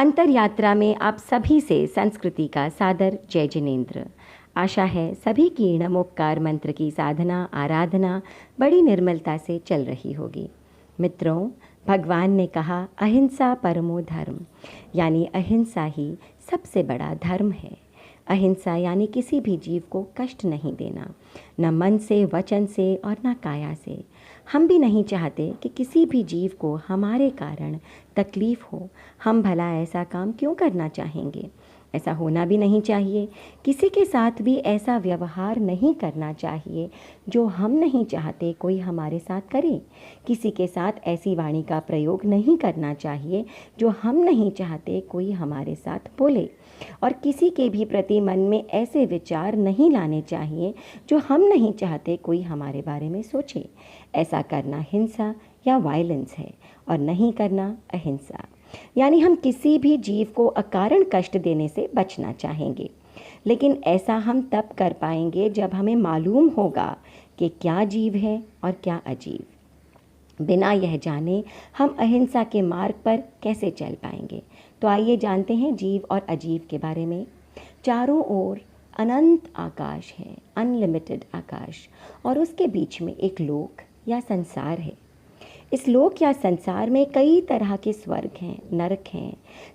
अंतर यात्रा में आप सभी से संस्कृति का सादर जय जिनेंद्र। आशा है सभी की नमोकार मंत्र की साधना आराधना बड़ी निर्मलता से चल रही होगी। मित्रों, भगवान ने कहा अहिंसा परमो धर्म, यानी अहिंसा ही सबसे बड़ा धर्म है। अहिंसा यानी किसी भी जीव को कष्ट नहीं देना, न मन से, वचन से और न काया से। हम भी नहीं चाहते कि किसी भी जीव को हमारे कारण तकलीफ़ हो। हम भला ऐसा काम क्यों करना चाहेंगे? ऐसा होना भी नहीं चाहिए। किसी के साथ भी ऐसा व्यवहार नहीं करना चाहिए जो हम नहीं चाहते कोई हमारे साथ करे। किसी के साथ ऐसी वाणी का प्रयोग नहीं करना चाहिए जो हम नहीं चाहते कोई हमारे साथ बोले। और किसी के भी प्रति मन में ऐसे विचार नहीं लाने चाहिए जो हम नहीं चाहते कोई हमारे बारे में सोचे। ऐसा करना हिंसा या वायलेंस है और नहीं करना अहिंसा। यानी हम किसी भी जीव को अकारण कष्ट देने से बचना चाहेंगे, लेकिन ऐसा हम तब कर पाएंगे जब हमें मालूम होगा कि क्या जीव है और क्या अजीव। बिना यह जाने हम अहिंसा के मार्ग पर कैसे चल पाएंगे? तो आइए जानते हैं जीव और अजीव के बारे में। चारों ओर अनंत आकाश है, अनलिमिटेड आकाश, और उसके बीच में एक लोक या संसार है। इस लोक या संसार में कई तरह के स्वर्ग हैं, नरक हैं,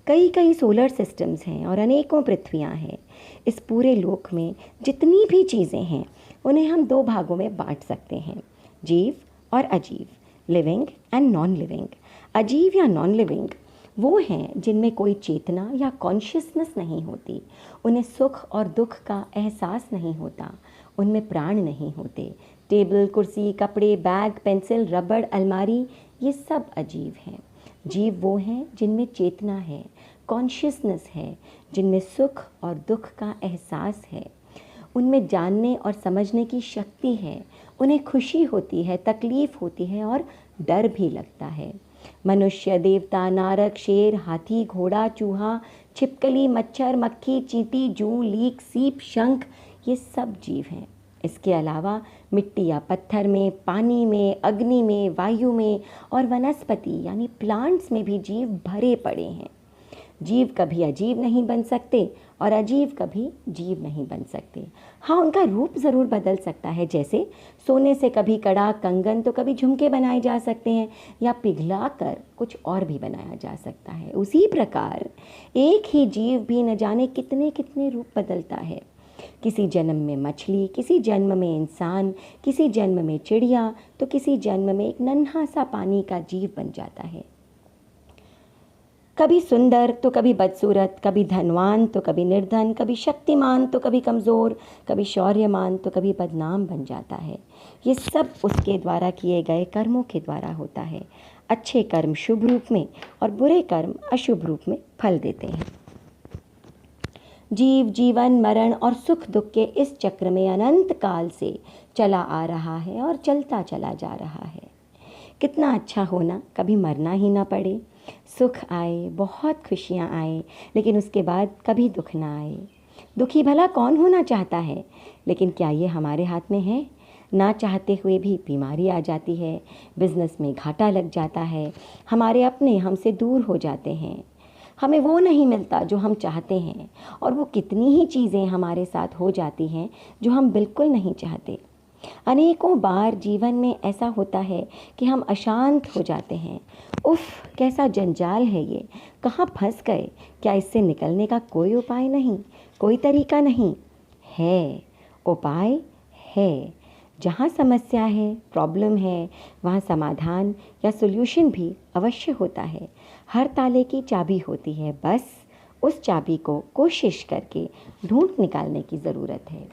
कई कई सोलर सिस्टम्स हैं और अनेकों पृथ्वियाँ हैं। इस पूरे लोक में जितनी भी चीज़ें हैं उन्हें हम दो भागों में बांट सकते हैं, जीव और अजीव, लिविंग एंड नॉन लिविंग। अजीव या नॉन लिविंग वो हैं जिनमें कोई चेतना या कॉन्शियसनेस नहीं होती, उन्हें सुख और दुख का एहसास नहीं होता, उनमें प्राण नहीं होते। टेबल, कुर्सी, कपड़े, बैग, पेंसिल, रबड़, अलमारी, ये सब अजीव हैं। जीव वो हैं जिनमें चेतना है, कॉन्शियसनेस है, जिनमें सुख और दुख का एहसास है, उनमें जानने और समझने की शक्ति है, उन्हें खुशी होती है, तकलीफ़ होती है और डर भी लगता है। मनुष्य, देवता, नारक, शेर, हाथी, घोड़ा, चूहा, छिपकली, मच्छर, मक्खी, चींटी, जू, लीक, सीप, शंख, ये सब जीव हैं। इसके अलावा मिट्टी या पत्थर में, पानी में, अग्नि में, वायु में और वनस्पति यानी प्लांट्स में भी जीव भरे पड़े हैं। जीव कभी अजीब नहीं बन सकते और अजीब कभी जीव नहीं बन सकते। हाँ, उनका रूप ज़रूर बदल सकता है, जैसे सोने से कभी कड़ा, कंगन तो कभी झुमके बनाए जा सकते हैं, या पिघला कर कुछ और भी बनाया जा सकता है। उसी प्रकार एक ही जीव भी न जाने कितने कितने रूप बदलता है। किसी जन्म में मछली, किसी जन्म में इंसान, किसी जन्म में चिड़िया, तो किसी जन्म में एक नन्हा सा पानी का जीव बन जाता है। कभी सुंदर तो कभी बदसूरत, कभी धनवान तो कभी निर्धन, कभी शक्तिमान तो कभी कमज़ोर, कभी शौर्यमान तो कभी बदनाम बन जाता है। ये सब उसके द्वारा किए गए कर्मों के द्वारा होता है। अच्छे कर्म शुभ रूप में और बुरे कर्म अशुभ रूप में फल देते हैं। जीव जीवन, मरण और सुख दुख के इस चक्र में अनंत काल से चला आ रहा है और चलता चला जा रहा है। कितना अच्छा होना कभी मरना ही ना पड़े, सुख आए, बहुत खुशियाँ आए, लेकिन उसके बाद कभी दुख ना आए। दुखी भला कौन होना चाहता है, लेकिन क्या ये हमारे हाथ में है? ना चाहते हुए भी बीमारी आ जाती है, बिजनेस में घाटा लग जाता है, हमारे अपने हमसे दूर हो जाते हैं, हमें वो नहीं मिलता जो हम चाहते हैं, और वो कितनी ही चीज़ें हमारे साथ हो जाती हैं जो हम बिल्कुल नहीं चाहते। अनेकों बार जीवन में ऐसा होता है कि हम अशांत हो जाते हैं। उफ़, कैसा जंजाल है ये, कहाँ फंस गए? क्या इससे निकलने का कोई उपाय नहीं, कोई तरीका नहीं? है, उपाय है। जहाँ समस्या है, प्रॉब्लम है, वहाँ समाधान या सॉल्यूशन भी अवश्य होता है। हर ताले की चाबी होती है, बस उस चाबी को कोशिश करके ढूंढ निकालने की ज़रूरत है।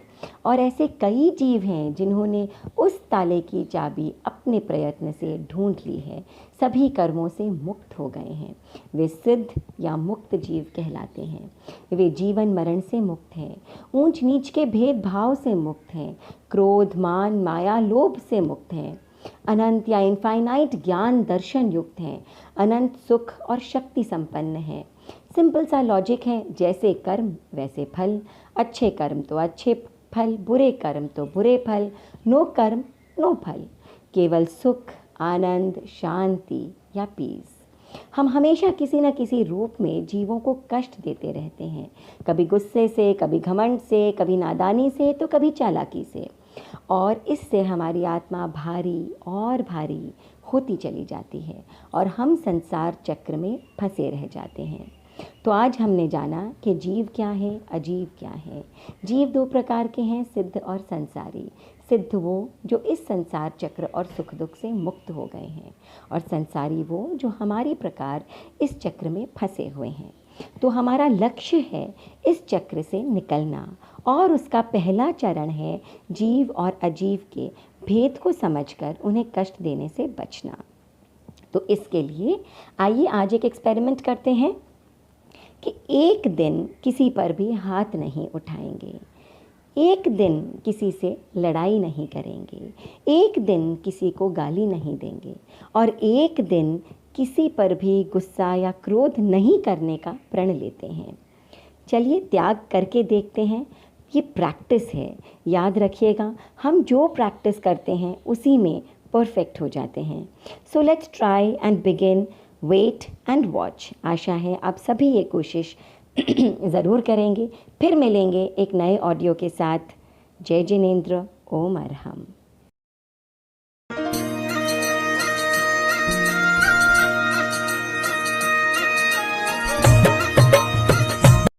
और ऐसे कई जीव हैं जिन्होंने उस ताले की चाबी अपने प्रयत्न से ढूंढ ली है, सभी कर्मों से मुक्त हो गए हैं। वे सिद्ध या मुक्त जीव कहलाते हैं। वे जीवन मरण से मुक्त हैं, ऊंच नीच के भेदभाव से मुक्त हैं, क्रोध, मान, माया, लोभ से मुक्त हैं, अनंत या इनफाइनाइट ज्ञान दर्शन युक्त हैं, अनंत सुख और शक्ति संपन्न हैं। सिंपल सा लॉजिक है, जैसे कर्म वैसे फल, अच्छे कर्म तो अच्छे फल, बुरे कर्म तो बुरे फल, नो कर्म नो फल, केवल सुख, आनंद, शांति या पीस। हम हमेशा किसी न किसी रूप में जीवों को कष्ट देते रहते हैं, कभी गुस्से से, कभी घमंड से, कभी नादानी से, तो कभी चालाकी से, और इससे हमारी आत्मा भारी और भारी होती चली जाती है और हम संसार चक्र में फंसे रह जाते हैं। तो आज हमने जाना कि जीव क्या है, अजीव क्या है। जीव दो प्रकार के हैं, सिद्ध और संसारी। सिद्ध वो जो इस संसार चक्र और सुख दुख से मुक्त हो गए हैं, और संसारी वो जो हमारी प्रकार इस चक्र में फंसे हुए हैं। तो हमारा लक्ष्य है इस चक्र से निकलना, और उसका पहला चरण है जीव और अजीव के भेद को समझकर उन्हें कष्ट देने से बचना। तो इसके लिए आइए आज एक एक्सपेरिमेंट करते हैं कि एक दिन किसी पर भी हाथ नहीं उठाएंगे, एक दिन किसी से लड़ाई नहीं करेंगे, एक दिन किसी को गाली नहीं देंगे, और एक दिन किसी पर भी गुस्सा या क्रोध नहीं करने का प्रण लेते हैं। चलिए त्याग करके देखते हैं। ये प्रैक्टिस है, याद रखिएगा, हम जो प्रैक्टिस करते हैं उसी में परफेक्ट हो जाते हैं। So let's try and begin, wait and watch. आशा है आप सभी ये कोशिश ज़रूर करेंगे। फिर मिलेंगे एक नए ऑडियो के साथ। जय जिनेंद्र, ओम अरहम।